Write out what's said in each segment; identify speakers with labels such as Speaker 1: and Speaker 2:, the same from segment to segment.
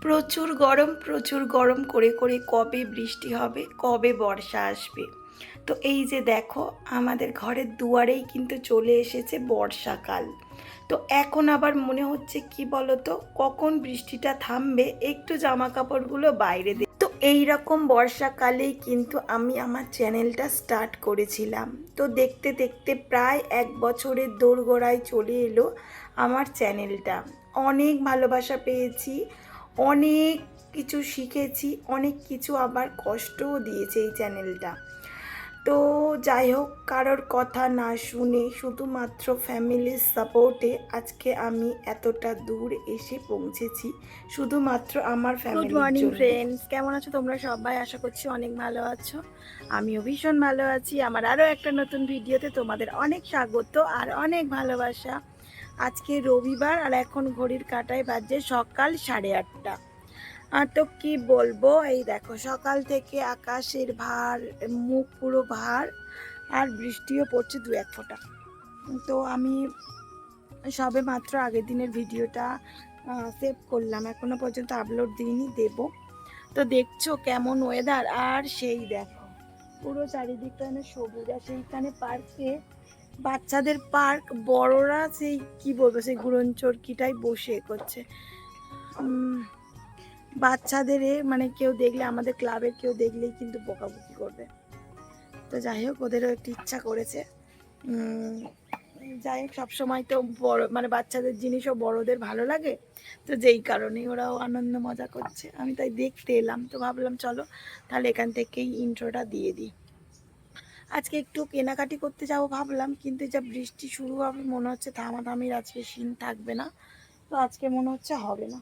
Speaker 1: প্রচুর গরম করে করে কবে বৃষ্টি হবে, কবে বর্ষা আসবে। তো এই যে দেখো, আমাদের ঘরের দুয়ারেই কিন্তু চলে এসেছে বর্ষাকাল। তো এখন আবার মনে হচ্ছে কি বলতো, কখন বৃষ্টিটা থামবে, একটু জামা কাপড়গুলো বাইরে দিই। তো এই রকম বর্ষাকালেই কিন্তু আমি আমার চ্যানেলটা স্টার্ট করেছিলাম। তো দেখতে দেখতে প্রায় 1 বছরের দোরগোড়ায় চলে এলো আমার চ্যানেলটা। অনেক ভালোবাসা পেয়েছি, অনেক কিছু শিখেছি, অনেক কিছু আবার কষ্টও দিয়েছে এই চ্যানেলটা। তো যাই হোক, কারোর কথা না শুনে শুধুমাত্র ফ্যামিলির সাপোর্টে আজকে আমি এতটা দূর এসে পৌঁছেছি, শুধুমাত্র আমার
Speaker 2: গুড
Speaker 1: ফ্যামিলির
Speaker 2: মর্নিং
Speaker 1: জন্য।
Speaker 2: ফ্রেন্ডস, কেমন আছো তোমরা সবাই? আশা করছি অনেক ভালো আছো। আমিও ভীষণ ভালো আছি। আমার আরও একটা নতুন ভিডিওতে তোমাদের অনেক স্বাগত আর অনেক ভালোবাসা। আজকে রবিবার আর এখন ঘড়ির কাঁটায় বাজে সকাল 8:30। আর তো কি বলবো, এই দেখো সকাল থেকে আকাশের ভার, মুখ পুরো ভার, আর বৃষ্টিও পড়ছে 2-1 ফোঁটা। তো আমি সবে মাত্র আগের দিনের ভিডিওটা সেভ করলাম, এখনো পর্যন্ত আপলোড দিইনি, দেব। তো দেখছো কেমন ওয়েদার, আর সেই দেখো পুরো চারিদিকটা সবুজ। আর সেইখানে পার্কে, বাচ্চাদের পার্ক, বড়রা সেই কি বলবো, সেই ঘুরন চরকিটাই বসে করছে। বাচ্চাদের মানে কেউ দেখলে, আমাদের ক্লাবের কেউ দেখলেই কিন্তু বকাবকি করবে। তো যাই হোক, ওদেরও একটু ইচ্ছা করেছে। যাই হোক, সবসময় তো বড় মানে বাচ্চাদের জিনিসও বড়দের ভালো লাগে, তো যেই কারণে ওরাও আনন্দ মজা করছে, আমি তাই দেখতে এলাম। তো ভাবলাম চলো তাহলে এখান থেকেই ইন্ট্রোটা দিয়ে দিই। আজকে একটু কেনাকাটি করতে যাব ভাবলাম, কিন্তু যা বৃষ্টি শুরু হবে মনে হচ্ছে থামাথামির আজকে সিন থাকবে না। তো আজকে মনে হচ্ছে হবে না।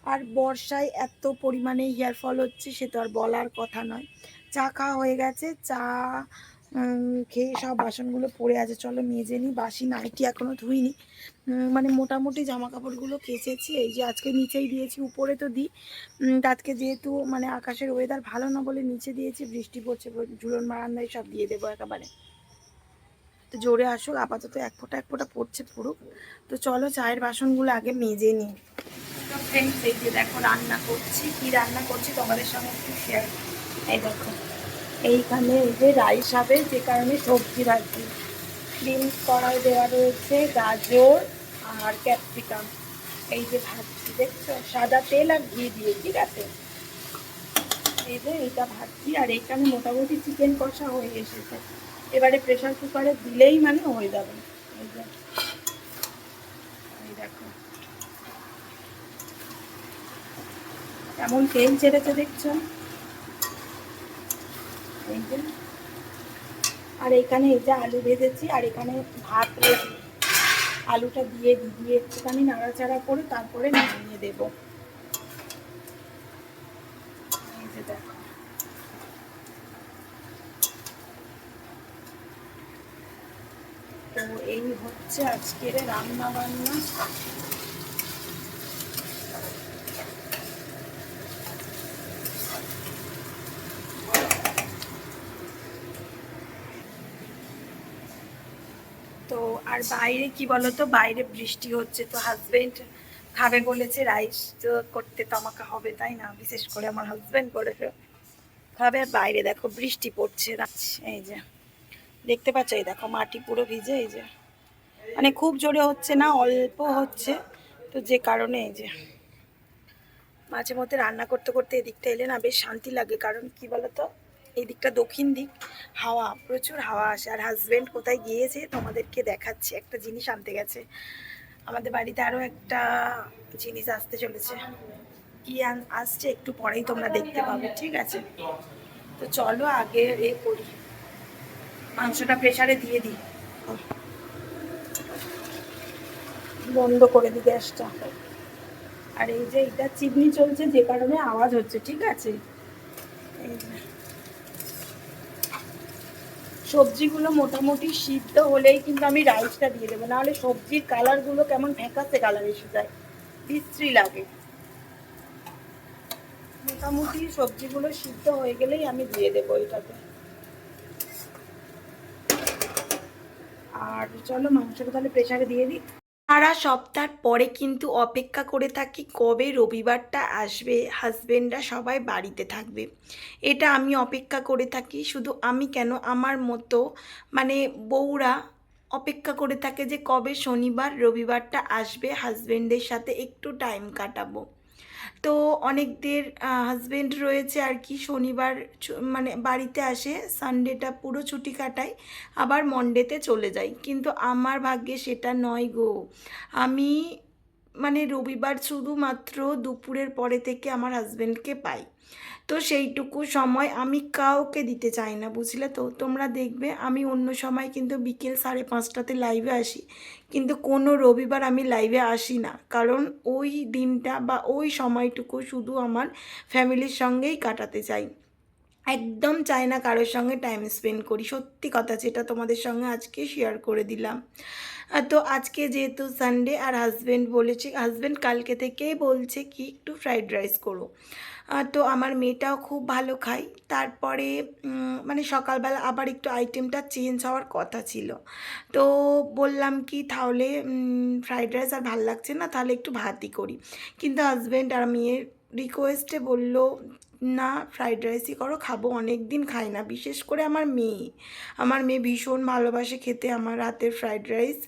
Speaker 2: আর বর্ষায় এত পরিমাণে হেয়ার ফল হচ্ছে, সে তো আর বলার কথা নয়। চা খাওয়া হয়ে গেছে, চা খেয়ে সব বাসনগুলো পড়ে আছে, চলো মেজে নিই। বাসি নাইটি এখনও ধুইনি, মানে মোটামুটি জামা কাপড়গুলো কেচেছি। এই যে আজকে নিচেই দিয়েছি, উপরে তো দিই। আজকে যেহেতু মানে আকাশের ওয়েদার ভালো না বলে নিচে দিয়েছি, বৃষ্টি পড়ছে, ঝুলন বারান্দায় সব দিয়ে দেবো একেবারে। তো জোরে আসুক, আপাতত এক ফোঁটা পড়ছে পুরো। তো চলো চায়ের বাসনগুলো আগে মেজে নিই। তো ফ্রেন্ডস, এই যে দেখো রান্না করছি, কি রান্না করছি তোমাদের সঙ্গে একটু শেয়ার। এই দেখো, এইখানে এই যে রাইস হবে, যে কারণে সবজি ভাজি, বিনস কড়াই দেওয়া রয়েছে, গাজর আর ক্যাপসিকাম। এই যে ভাজছি, দেখছো সাদা তেল আর ঘি দিয়ে জিরাতে। এই যে এইটা ভাজছি, আর এইখানে মোটামুটি চিকেন কষা হয়ে এসেছে। এবারে প্রেশার কুকারে দিলেই মানে হয়ে যাবে। এই যে এই দেখো কেমন তেল ছেড়েছে, দেখছো? এই যে, আর এখানে এই যে আলু ভেজেছি, আর এখানে ভাত রেখে আলুটা দিয়ে দিয়ে একটুখানি নাড়াচাড়া করে তারপরে নামিয়ে দেবো। এই যে দেখো, তো এই হচ্ছে আজকের রান্না বান্না। তো আর বাইরে কি বলতো, বাইরে বৃষ্টি হচ্ছে, তো হাজবেন্ড খাবে বলেছে রাইস করতে, তো আমাকে হবে তাই না, বিশেষ করে আমার হাজবেন্ড করেছে খাবে। আর বাইরে দেখো বৃষ্টি পড়ছে, এই যে দেখতে পাচ্ছ, এই দেখো মাটি পুরো ভিজে। এই যে মানে খুব জোরে হচ্ছে না, অল্প হচ্ছে। তো যে কারণে এই যে মাঝে মধ্যে রান্না করতে করতে এদিকটা এলে না বেশ শান্তি লাগে। কারণ কি বলতো, এই দিকটা দক্ষিণ দিক, হাওয়া, প্রচুর হাওয়া আসে। আর হাজবেন্ড কোথায় গিয়েছে তোমাদেরকে দেখাচ্ছি, একটা জিনিস আনতে গেছে। আমাদের বাড়িতে আরও একটা জিনিস আসতে চলেছে, কি আসছে একটু পরেই তোমরা দেখতে পাবে, ঠিক আছে? তো চলো আগে এ করি, মাংসটা প্রেসারে দিয়ে দিই, বন্ধ করে দিই গ্যাসটা। আর এই যে এটা চিমনি চলছে, যে কারণে আওয়াজ হচ্ছে, ঠিক আছে? এই যে সবজিগুলো মোটামুটি সিদ্ধ হলেই কিন্তু আমি রাইসটা দিয়ে দেবো, নাহলে সবজির কালারগুলো কেমন ফ্যাকাসে কালার এসে যায়, বিশ্রী লাগে। মোটামুটি সবজিগুলো সিদ্ধ হয়ে গেলেই আমি দিয়ে দেবো এটাতে। আর চলো মাংসটা তাহলে প্রেসারে দিয়ে দিই।
Speaker 1: সারা সপ্তাহ পরে কিন্তু অপেক্ষা করে থাকি কবে রবিবারটা আসবে, হাজবেন্ডরা সবাই বাড়িতে থাকবে। এটা আমি অপেক্ষা করে থাকি, শুধু আমি কেন, আমার মতো মানে বউরা অপেক্ষা করে থাকে যে কবে শনিবার রবিবারটা আসবে, হাজবেন্ডের সাথে একটু টাইম কাটাবো। তো অনেকদের হাজবেন্ড রয়েছে আর কি, শনিবার মানে বাড়িতে আসে, সানডেটা পুরো ছুটি কাটায়, আবার মন্ডেতে চলে যায়। কিন্তু আমার ভাগ্যে সেটা নয় গো। আমি মানে রবিবার শুধুমাত্র দুপুরের পরে থেকে আমার হাজবেন্ডকে পাই। তো সেইটুকু সময় আমি কাউকে দিতে চাই না, বুঝলে তো। তোমরা দেখবে আমি অন্য সময় কিন্তু বিকেল 5:30টাতে লাইভে আসি, কিন্তু কোনো রবিবার আমি লাইভে আসি না, কারণ ওই দিনটা বা ওই সময়টুকু শুধু আমার ফ্যামিলির সঙ্গেই কাটাতে চাই। একদম চাই না কারোর সঙ্গে টাইম স্পেন্ড করি, সত্যি কথা, যেটা তোমাদের সঙ্গে আজকে শেয়ার করে দিলাম। তো আজকে যেহেতু সানডে আর হাজব্যান্ড বলেছে, হাজব্যান্ড কালকে থেকেই বলছে কি একটু ফ্রাইড রাইস করো। তো আমার মেয়েটাও খুব ভালো খায়। তারপরে মানে সকালবেলা আবার একটু আইটেমটা চেঞ্জ হওয়ার কথা ছিল। তো বললাম কি তাহলে ফ্রাইড রাইস আর ভাল লাগছে না, তাহলে একটু ভাতই করি। কিন্তু হাজব্যান্ড আর মেয়ের রিকোয়েস্টে বলল, না ফ্রাইড রাইসই করো, খাবো, অনেক দিন খাই না। বিশেষ করে আমার মেয়ে ভীষণ ভালোবাসে খেতে আমার হাতের fried rice,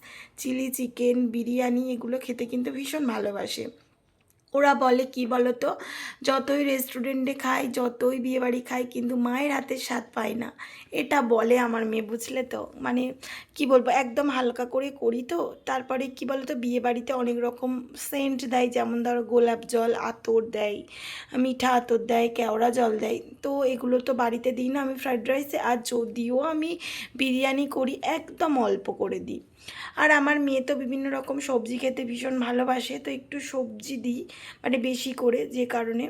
Speaker 1: chilli chicken, biryani, এগুলো খেতে কিন্তু ভীষণ ভালোবাসে। ওরা বলে কি বলো তো, যতই রেস্টুরেন্টে খাই, যতই বিয়েবাড়ি খাই, কিন্তু মায়ের হাতের স্বাদ পাই না, এটা বলে আমার মেয়ে, বুঝলে তো। মানে কি বলবো, একদম হালকা করে করি তো। তারপরে কি বলো তো, বিয়েবাড়িতে অনেক রকম সেন্ট দেয়, যেমন ধরো গোলাপ জল, আতর দেয়, মিঠা আতর দেয়, কেওড়া জল দেয়। তো এগুলো তো বাড়িতে দিই না আমি ফ্রাইড রাইসে, আর যদিও আমি বিরিয়ানি করি একদম অল্প করে দিই। আর আমার মেয়ে তো বিভিন্ন রকম সবজি খেতে ভীষণ ভালোবাসে, তো একটু সবজি দিই মানে বেশি করে, যে কারণে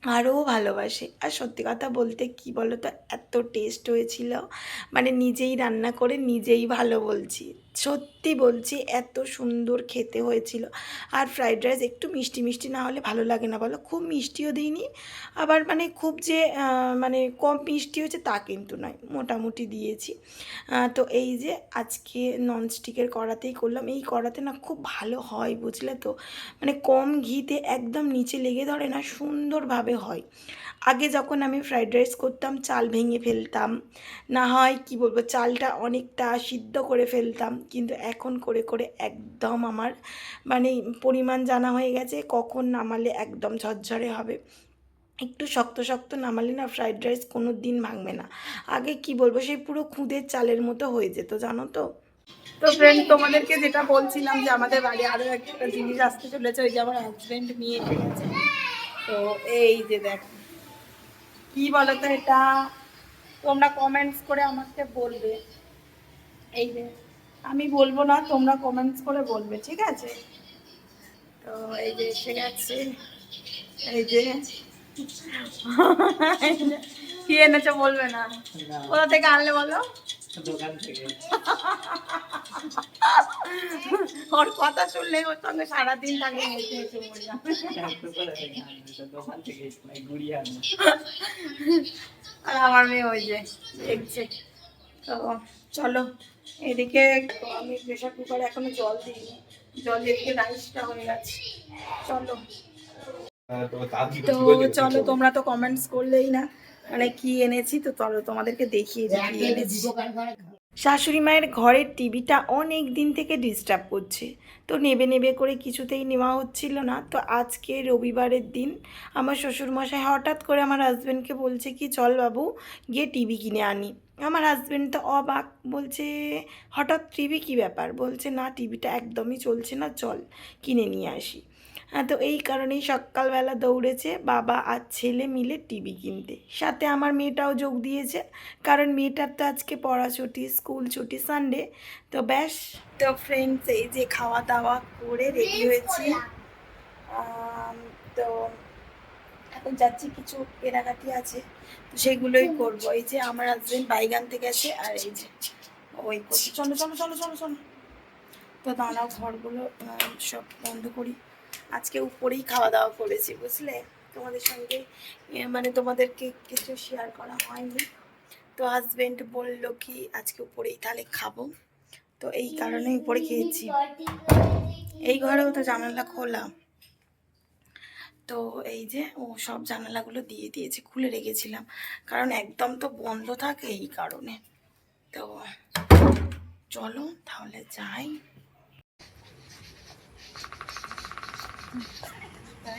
Speaker 1: আরও ভালোবাসে। আর সত্যি কথা বলতে কি বলো তো, এত টেস্ট হয়েছিল, মানে নিজেই রান্না করে নিজেই ভালো বলছি, সত্যি বলছি, এত সুন্দর খেতে হয়েছিল। আর ফ্রাইড রাইস একটু মিষ্টি মিষ্টি না হলে ভালো লাগে না বলো, খুব মিষ্টিও দিইনি, আবার মানে খুব যে মানে কম মিষ্টি হয়েছে তা কিন্তু নয়, মোটামুটি দিয়েছি। তো এই যে আজকে ননস্টিকের কড়াতেই করলাম, এই কড়াতে না খুব ভালো হয়, বুঝলে তো। মানে কম ঘিতে একদম নিচে লেগে ধরে না, সুন্দরভাবে হয়। আগে যখন আমি ফ্রাইড রাইস করতাম চাল ভেঙে ফেলতাম, না হয় কি বলবো, চালটা অনেকটা সিদ্ধ করে ফেলতাম, কিন্তু এখন করে করে একদম আমার মানে পরিমাণ জানা হয়ে গেছে, কখন নামালে একদম ঝরঝরে হবে। একটু শক্ত শক্ত নামালে না ফ্রাইড রাইস কোনো দিন ভাঙবে না। আগে কি বলবো, সেই পুরো খুদের চালের মতো হয়ে যেত, জানো তো। তো ফ্রেন্ড, তোমাদেরকে যেটা বলছিলাম যে আমাদের বাড়ি আরও একটা জিনিস আসতে চলেছে, ওই যে আমার হাজব্যান্ড নিয়ে এসে গেছে। তো এই যে দেখো, কি বলতো এটা, তোমরা কমেন্টস করে আমাকে বলবে। এই যে, আমি বলবো না, তোমরা কমেন্টস করে বলবে, ঠিক আছে। তো এই যে এসে গেছে, এই যে কি এনেছো বলবে না, কোথা থেকে আনলে বলো।
Speaker 3: দোকান থেকে।
Speaker 1: ওর কথা শুনলে ওর সঙ্গে সারাদিন থাকে, হেসে হেসে মরে যাবে।
Speaker 3: দোকান থেকে ঘুরিয়ে আনো।
Speaker 1: আর আমার মেয়ে ওই যে দেখছে। তো চলো, এদিকে আমি প্রেশার কুকারে এখনো জল দিইনি, জল দিয়ে রাইসটা হয়ে গেছে। চলো, তো চলো, তোমরা তো কমেন্টস করলেই না মানে কি এনেছি, তো চলো তোমাদেরকে দেখিয়ে দিই কি এনেছি। শাশুড়ি মায়ের ঘরের টিভিটা অনেক দিন থেকে ডিস্টার্ব করছে, তো নেবে নেবে করে কিছুতেই নেওয়া হচ্ছিল না। তো আজকে রবিবারের দিন আমার শ্বশুরমশাই হঠাৎ করে আমার হাজব্যান্ডকে বলছে কি চল বাবু গিয়ে টিভি কিনে আনি। আমার হাজব্যান্ড তো অবাক, বলছে হঠাৎ টিভি, কী ব্যাপার, বলছে না টিভিটা একদমই চলছে না, চল কিনে নিয়ে আসি। তো এই কারণেই সকালবেলা দৌড়েছে বাবা আর ছেলে মিলে টিভি কিনতে, সাথে আমার মেয়েটাও যোগ দিয়েছে, কারণ মেয়েটার তো আজকে পড়া ছুটি, স্কুল ছুটি, সানডে। তো ব্যাস, তো ফ্রেন্ডস এই যে খাওয়া দাওয়া করে রেডি হয়েছি। তো এখন যাচ্ছি, কিছু কেনাকাটি আছে, তো সেগুলোই করবো। এই যে আমার হাজবেন্ড বাইগান থেকে আছে, আর এই যে ওই করছি, চলো চলো চলো চলো চলো। তো দাঁড়াও, ঘরগুলো সব বন্ধ করি। আজকে উপরেই খাওয়া দাওয়া করেছি, বুঝলে, তোমাদের সঙ্গে মানে তোমাদেরকে কিছু শেয়ার করা হয়নি। তো হাজবেন্ড বললো কি আজকে উপরেই তাহলে খাবো। তো এই কারণেই উপরে খেয়েছি। এই ঘরেও তো জানালা খোলা, তো এই যে ও সব জানালাগুলো দিয়ে দিয়েছে, খুলে রেখেছিলাম কারণ একদম তো বন্ধ থাকে এই কারণে। তো চলো তাহলে যাই।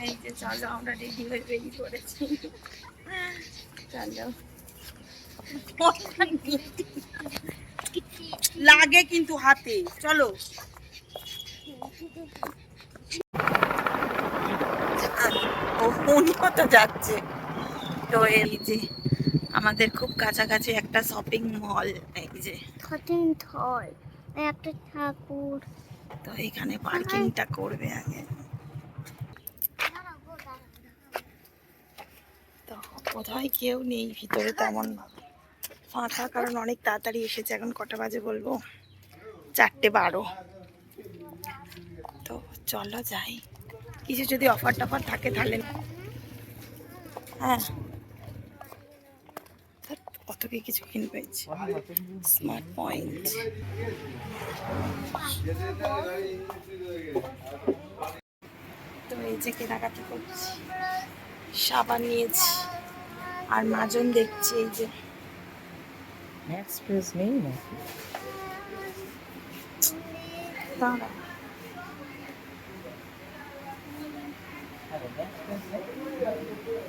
Speaker 1: এই যে চলো আমরা রেডি হয়ে বেরিয়ে পড়েছি। চলো, লাগে কিন্তু হাতে, চলো। উনিও তো যাচ্ছে। তো এই যে আমাদের খুব কাছাকাছি একটা শপিং মল, এই যে
Speaker 4: একটা ঠাকুর।
Speaker 1: তো এখানে পার্কিংটা করবে আগে। তো কোথায় কেউ নেই ভিতরে তেমন ভাবে ফাঁকা, কারণ অনেক তাড়াতাড়ি এসেছে। এখন কটা বাজে বলবো, 4:12। তো চলো যাই, কিছু যদি অফার টফার থাকে তাহলে। হ্যাঁ, কত কি কিছু কিনবে। Smart point. তো এই যে কেনাকাটি করছি, সাবান নিয়েছি আর মাজন দেখছি। এই যে
Speaker 3: এক্সপ্রেস নেই না,
Speaker 1: দাঁড়া,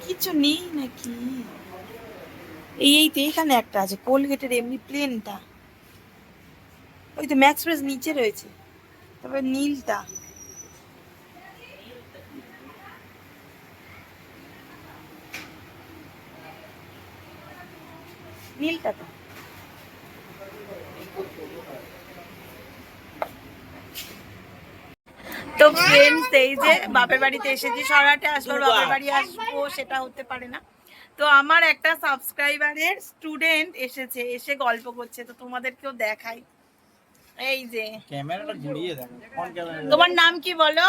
Speaker 1: কিছু নেই নাকি? এই তো এখানে একটা আছে কোলগেটের এমনি প্লেনটা, ওই তো ম্যাক্স ফ্রেশ নিচে রয়েছে, তবে নীলটা। নীলটা তো তো ফ্রেন্ডস, এই যে বাপের বাড়িতে এসেছি, সরাটে আসবো, বাপের বাড়ি আসবো সেটা হতে পারে না। তো আমার একটা সাবস্ক্রাইবারের স্টুডেন্ট এসেছে, এসে গল্প করছে, তো তোমাদেরকেও দেখাই। এই যে
Speaker 3: ক্যামেরাটা ঘুরিয়ে দেখো কোন ক্যামেরা।
Speaker 1: তোমার নাম কি বলো?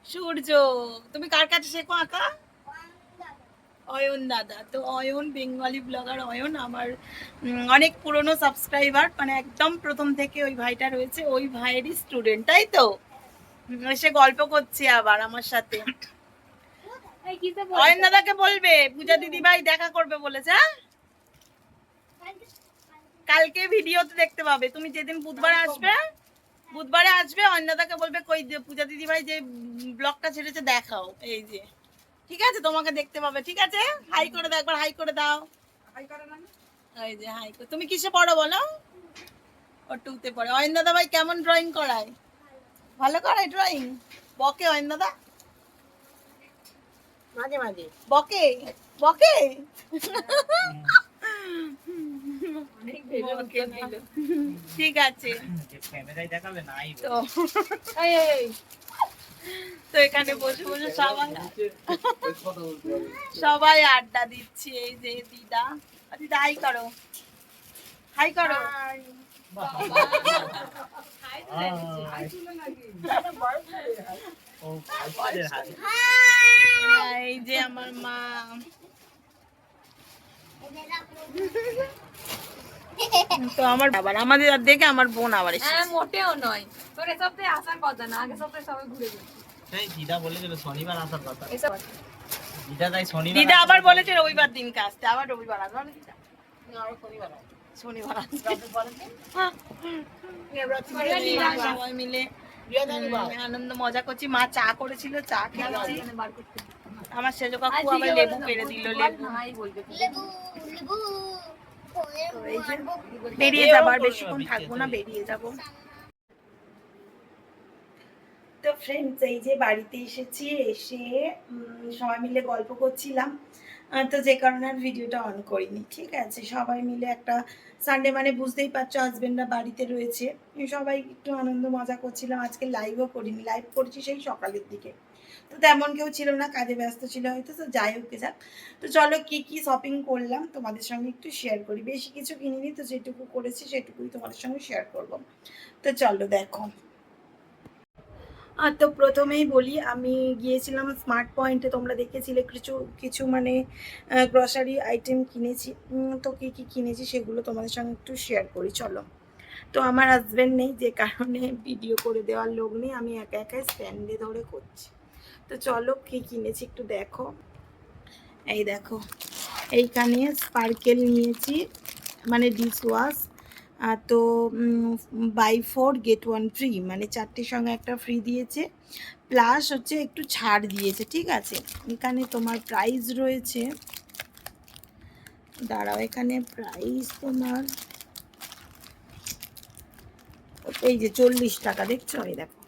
Speaker 1: সূর্য। তুমি কার কাছে শেখো আঁকা? অয়ন দাদা। তো অয়ন, বেঙ্গলি ব্লগার অয়ন আমার অনেক পুরনো সাবস্ক্রাইবার, মানে একদম প্রথম থেকে ওই ভাইটা রয়েছে, ওই ভাইয়েরই স্টুডেন্ট, তাই তো? এসে গল্প করছে আবার আমার সাথে। অয়ন দাদাকে বলবে পূজা দিদি ভাই দেখা করবে বলেছে। হ্যাঁ, কালকে ভিডিওতে দেখতে পাবে। তুমি যেদিন বুধবারে আসবে অয়ন দাদাকে বলবে কই পূজা দিদি ভাই যে ব্লগটা ছেড়েছে দেখাও। এই যে, ঠিক আছে, তোমাকে দেখতে পাবে। ঠিক আছে, হাই করে দাও একবার, হাই করে দাও। এই যে হাই করে। তুমি কিসে পড়ো বলো? ও 2তে পড়ে। অয়ন দাদা ভাই কেমন ড্রয়িং করায়? ভালো করায় ড্রয়িং? বকে অয়ন দাদা?
Speaker 2: মাঝে মাঝে
Speaker 1: বকে বকে? ঠিক আছে।
Speaker 3: ক্যামেরায় দেখাবে না
Speaker 1: তো তো এখানে বসে বসে সবাই আড্ডা দিচ্ছে। এই যে দিদা, দিদা হাই করো, হাই করো। এই যে আমার মা। তো আমার আবার আমাদের আর দেখে আমার বোন আবার এসেছে।
Speaker 4: মোটেও নয়, তোর এ সপ্তাহে আসার কথা না, আগে সপ্তাহে সবাই ঘুরে গেছে।
Speaker 3: সেই দিদা বলেছিল শনিবার আসার কথা। দিদা তাই শনিবার।
Speaker 1: দিদা আবার বলেছে রবিবার দিনকে আসতে, আবার রবিবার আসবে না দিদা, শনিবার আসবে। সবাই মিলে আনন্দ মজা করছি। মা চা করেছিল, চা খেয়েছি। আমার সেজো কাকু আবার লেবু পেরে দিল, লেবু। তো এই যে বেরিয়ে যাবো, আর বেশিক্ষণ থাকবো না, বেরিয়ে যাবো। তো ফ্রেন্ডস, এই যে বাড়িতে এসেছি, এসে সবাই মিলে গল্প করছিলাম, তো যে কারণে আর ভিডিওটা অন করিনি। ঠিক আছে, সবাই মিলে একটা সানডে মানে বুঝতেই পারছো, হাজবেন্ডরা বাড়িতে রয়েছে, সবাই একটু আনন্দ মজা করছিলাম। আজকে লাইভও করিনি, লাইভ করছি সেই সকালের দিকে, তো তেমন কেউ ছিল না, কাজে ব্যস্ত ছিল হয়তো। তো যাই হোক যাক, তো চলো কি কি শপিং করলাম তোমাদের সঙ্গে একটু শেয়ার করি। বেশি কিছু কিনিনি, তো যেটুকু করেছি সেটুকুই তোমাদের সঙ্গে শেয়ার করব। তো চলো দেখো। তো প্রথমেই বলি, আমি গিয়েছিলাম স্মার্ট পয়েন্টে, তোমরা দেখেছিলে কিছু কিছু মানে গ্রসারি আইটেম কিনেছি। তো কী কী কিনেছি সেগুলো তোমাদের সঙ্গে একটু শেয়ার করি চলো।
Speaker 2: তো আমার হাজব্যান্ড নেই, যে কারণে ভিডিও করে দেওয়ার লোক নেই, আমি একা একাই স্ট্যান্ডে ধরে করছি। তো চলো কী কিনেছি একটু দেখো। এই দেখো, এইখানে স্পার্কেল নিয়েছি, মানে ডিশ ওয়াশ। তো বাই 4 গেট 1 ফ্রি, মানে 4টের সঙ্গে একটা ফ্রি দিয়েছে, প্লাস হচ্ছে একটু ছাড় দিয়েছে। ঠিক আছে, এখানে তোমার প্রাইস রয়েছে, দাঁড়াও, এখানে প্রাইস তোমার এই যে 40 টাকা, দেখছো? এই দেখো,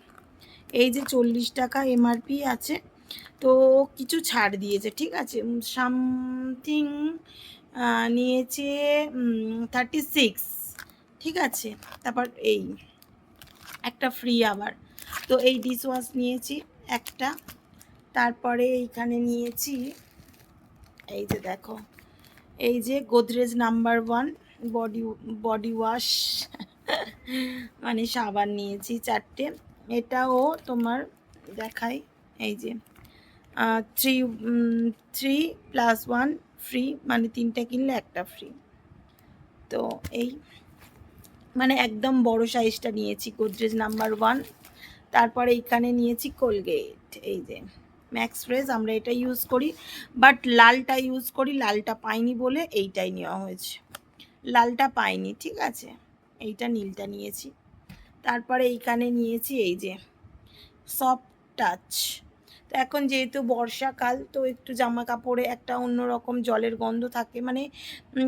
Speaker 2: এই যে 40 টাকা এমআরপি আছে, তো কিছু ছাড় দিয়েছে। ঠিক আছে, সামথিং নিয়েছে 36। ঠিক আছে, তারপর এই একটা ফ্রি আবার। তো এই ডিশ ওয়াশ নিয়েছি একটা, তারপরে এইখানে নিয়েছি এই যে দেখো, এই যে গোদরেজ নাম্বার 1 বডি ওয়াশ মানে সাবান নিয়েছি 4টে। এটাও তোমার দেখাই, এই যে 3+1 ফ্রি, মানে 3টে কিনলে একটা ফ্রি। তো এই মানে একদম বড় সাইজটা নিয়েছি, গোদরেজ নাম্বার 1। তারপরে এইখানে নিয়েছি কোলগেট, এই যে ম্যাক্স ফ্রেশ, আমরা এটা ইউজ করি, বাট লালটা ইউজ করি, লালটা পাইনি বলে এইটাই নেওয়া হয়েছে, লালটা পাইনি। ঠিক আছে, এইটা নীলটা নিয়েছি। তারপরে এইখানে নিয়েছি এই যে সফট টাচ। তো এখন যেহেতু বর্ষাকাল, তো একটু জামা কাপড়ে একটা অন্যরকম জলের গন্ধ থাকে, মানে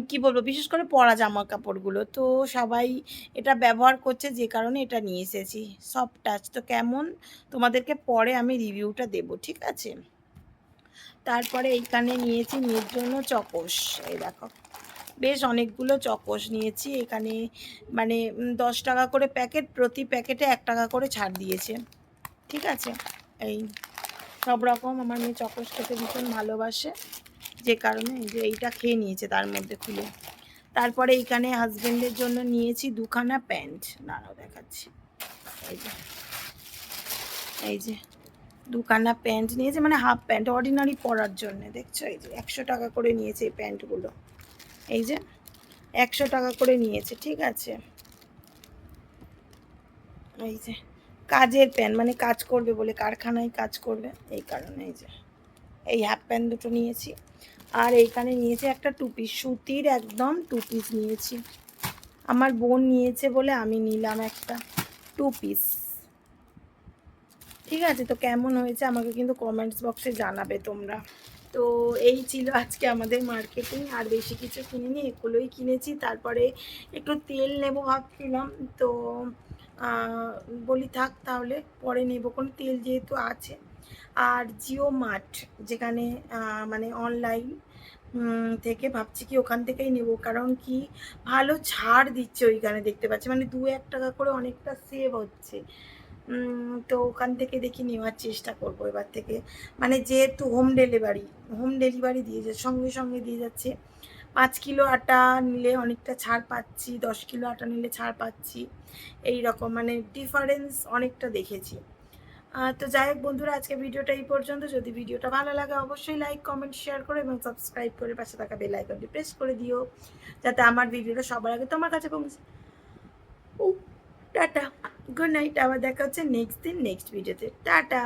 Speaker 2: কি বলবো, বিশেষ করে পরা জামা কাপড়গুলো, তো সবাই এটা ব্যবহার করছে, যে কারণে এটা নিয়ে এসেছি সফট টাচ। তো কেমন তোমাদেরকে পরে আমি রিভিউটা দেবো। ঠিক আছে, তারপরে এইখানে নিয়েছি মেয়ের জন্য চকোস, এই দেখো বেশ অনেকগুলো চকোস নিয়েছি। এখানে মানে 10 টাকা করে প্যাকেট, প্রতি প্যাকেটে 1 টাকা করে ছাড় দিয়েছে। ঠিক আছে, এই সব রকম আমার মেয়ে চকোস খেতে ভীষণ ভালোবাসে, যে কারণে এই যে এইটা খেয়ে নিয়েছে তার মধ্যে খুলে। তারপরে এইখানে হাজব্যান্ডের জন্য নিয়েছি 2খানা প্যান্ট, দাঁড়াও দেখাচ্ছি, এই যে 2খানা প্যান্ট নিয়েছে, মানে হাফ প্যান্ট অর্ডিনারি পরার জন্য। দেখছো, এই যে 100 টাকা করে নিয়েছে এই প্যান্টগুলো, এই যে 100 টাকা করে নিয়েছে। ঠিক আছে, এই যে কাজের প্যান্ট, মানে কাজ করবে বলে, কারখানায় কাজ করবে, এই কারণে এই যে এই হাফ প্যান্ট দুটো নিয়েছি। আর এইখানে নিয়েছি একটা 2 পিস, সুতির একদম 2 পিস নিয়েছি, আমার বোন নিয়েছে বলে আমি নিলাম একটা 2 পিস। ঠিক আছে, তো কেমন হয়েছে আমাকে কিন্তু কমেন্টস বক্সে জানাবে তোমরা। তো এই ছিল আজকে আমাদের মার্কেটিং, আর বেশি কিছু কিনিনি, এগুলোই কিনেছি। তারপরে একটু তেল নেব ভাবছিলাম, তো বলি থাক তাহলে পরে নেব, কোনো তেল যেহেতু আছে। আর জিও মার্ট, যেখানে মানে অনলাইন থেকে ভাবছি কি ওখান থেকেই নেব, কারণ কি ভালো ছাড় দিচ্ছে ওইখানে, দেখতে পাচ্ছি মানে 2-1 টাকা করে অনেকটা সেভ হচ্ছে। তো ওখান থেকে দেখি নেওয়ার চেষ্টা করব এবার থেকে, মানে যেহেতু হোম ডেলিভারি দিয়ে যাচ্ছে, সঙ্গে সঙ্গে দিয়ে যাচ্ছে। 5 কিলো আটা নিলে অনেকটা ছাড় পাচ্ছি, 10 কিলো আটা নিলে ছাড় পাচ্ছি, এই রকম মানে ডিফারেন্স অনেকটা দেখেছি। তো যাই হোক বন্ধুরা, আজকে ভিডিওটা এই পর্যন্ত। যদি ভিডিওটা ভালো লাগে অবশ্যই লাইক, কমেন্ট, শেয়ার করে এবং সাবস্ক্রাইব করে পাশে থাকা বেল আইকনটি প্রেস করে দিও, যাতে আমার ভিডিওটা সবার আগে তোমার কাছে পৌঁছে। টাটা, গুড নাইট, আবার দেখা হচ্ছে নেক্সট দিন নেক্সট ভিডিওতে। টাটা।